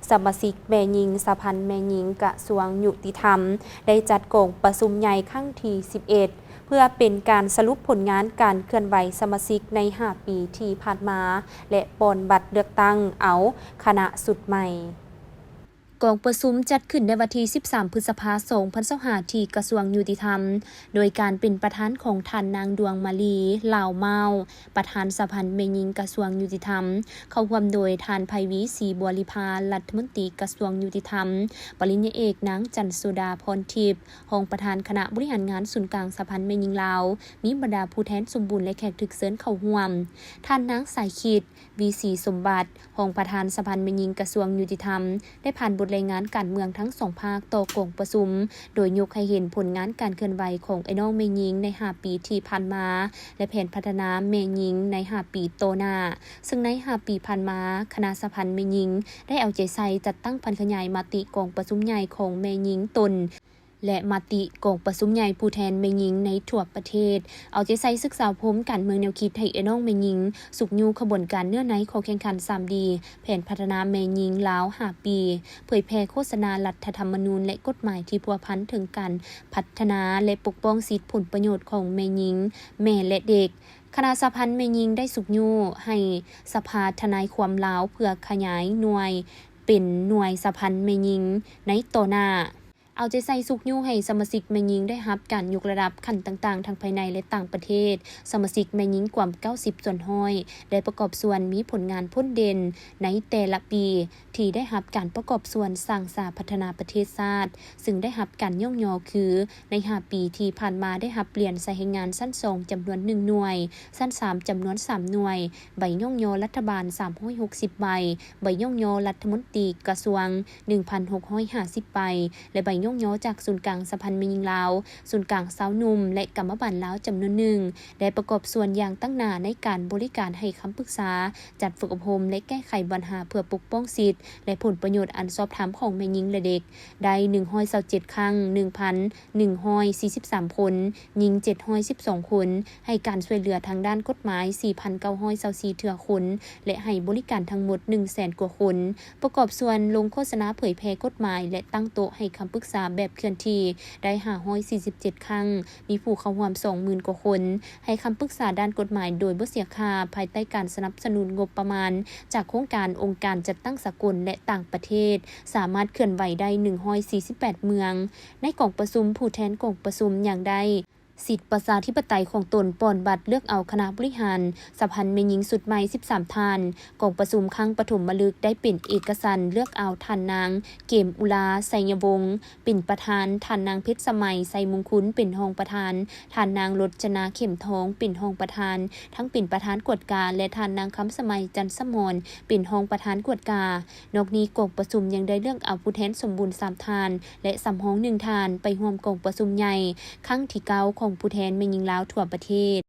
สมาชิกแม่หญิงสภาแม่หญิงกระทรวงยุติธรรมได้จัดโกงประชุมใหญ่ครั้งที่ 11 เพื่อเป็นการสรุปผลงานการเคลื่อนไหวสมาชิกใน 5 ปีที่ผ่านมา และปอนบัตรเลือกตั้งเอาคณะสุดใหม่กองประชุมจัดขึ้นในวันที่ 13 พฤษภาคม 2025 ที่กระทรวงยุติธรรม โดยการเป็นประธานของท่านนางดวงมาลีลาวเมาประธานสภาแม่หญิงกระทรวงยุติธรรม เข้าร่วมโดยท่านไพวีศรีบัวลิพารัฐมนตรีกระทรวงยุติธรรม ปริญญาเอกนางจันทร์สุดาพรทิพย์รองประธานคณะบริหารงานศูนย์กลางสภาแม่หญิงลาวมีบรรดาผู้แทนสมบูรณ์และแขกถึกเชิญเข้าร่วมท่านนางสายคิดวีศรีสมบัติรองประธานสภาแม่หญิงกระทรวงยุติธรรมได้ผ่านบทรายงานการเมืองทั้งสองภาคต่อกองประชุมโดยยกให้เห็นผลงานการเคลื่อนไหวของไอ้น้องแม่หญิงใน 5 ปีที่ผ่านมาและแผนพัฒนาแม่หญิงใน 5 ปีโตหน้าซึ่งใน 5 ปีผ่านมาคณะสภาแม่หญิงได้เอาใจใส่จัดตั้งพันขยายมติกองประชุมใหญ่ของแม่หญิงตนและมติกองประชุมใหญ่ผู้แทนแม่หญิงในทั่วประเทศเอาใจใส่ศึกษาพรมการเมืองแนวคิดให้ไอ้น้องแม่หญิงสุกยูขบวนการเนื้อในขอแข่งขัน 3D แผนพัฒนาแม่หญิงลาว 5 ปีเผยแพร่โฆษณารัฐธรรมนูญและกฎหมายที่พัวพันถึงการพัฒนาและปกป้องสิทธิผลประโยชน์ของแม่หญิงแม่และเด็กคณะสภาแม่หญิงได้สุกยูให้สภาทนายความลาวเพื่อขยายหน่วยเป็นหน่วยสภาแม่หญิงในต่อหน้าเอาใจใส่สุกยูให้สมาชิกแม่หญิงได้รับการยกระดับขั้นต่างๆทั้งภายในและต่างประเทศสมาชิกแม่หญิงกว่า90ส่วนห้อยได้ประกอบส่วนมีผลงานพ้นเด่นในแต่ละปีที่ได้รับการประกอบส่วนสร้างสาพัฒนาประเทศชาติซึ่งได้รับการย่องยอคือใน 5 ปีที่ผ่านมาได้รับเปลี่ยนใส่ให้งานชั้น2จำนวน1หน่วยชั้น3จำนวน3หน่วยใบย่องยอรัฐบาล360ใบย่องยอรัฐมนตรีกระทรวง 1,650 ใบและใบย่องยอจากศูนย์กลางสภาแม่หญิงลาวศูนย์กลางสาวหนุ่มและกรรมบาลลาวจำนวนหนึ่งได้ประกอบส่วนอย่างตั้งหน้าในการบริการให้คำปรึกษาจัดฝึกอบรมและแก้ไขปัญหาเพื่อปกป้องสิทธิและผลประโยชน์อันสอบถามของแม่หญิงและเด็กได้127ครั้ง 1,143 คนหญิง712คนให้การช่วยเหลือทางด้านกฎหมาย 4,924 เทื่อคนและให้บริการทั้งหมด 100,000 กว่าคนประกอบส่วนลงโฆษณาเผยแพร่กฎหมายและตั้งโต๊ะให้คำปรึกษาแบบเคลื่อนที่ได้547ครั้งมีผู้เข้าร่วม 20,000 กว่าคนให้คำปรึกษาด้านกฎหมายโดยบ่เสียค่าภายใต้การสนับสนุนงบประมาณจากโครงการองค์การจัดตั้งสากลและต่างประเทศสามารถเคลื่อนไหวได้148เมืองในกองประชุมผู้แทนกองประชุมอย่างได้สิทธิประชาธิปไตยของตนป้อนบัตรเลือกเอาคณะบริหารสภาแม่หญิงสุดใหม่13ท่านกองประชุมครั้งปฐมฤกษ์ได้เป็นเอกฉันท์เลือกเอาท่านนางเกมอุลาไสยวงศ์เป็นประธานท่านนางเพชรสมัยไสมงคุลเป็นรองประธานท่านนางรจนาเข็มทองเป็นรองประธานทั้งเป็นประธานกวดกาและท่านนางคำสมัยจันทร์สมรเป็นรองประธานกวดกานอกนี้กองประชุมยังได้เลือกเอาผู้แทนสมบูรณ์3ท่านและสำรอง1ท่านไปร่วมกองประชุมใหญ่ครั้งที่9ของผู้แทนแม่หญิงลาวทั่วประเทศ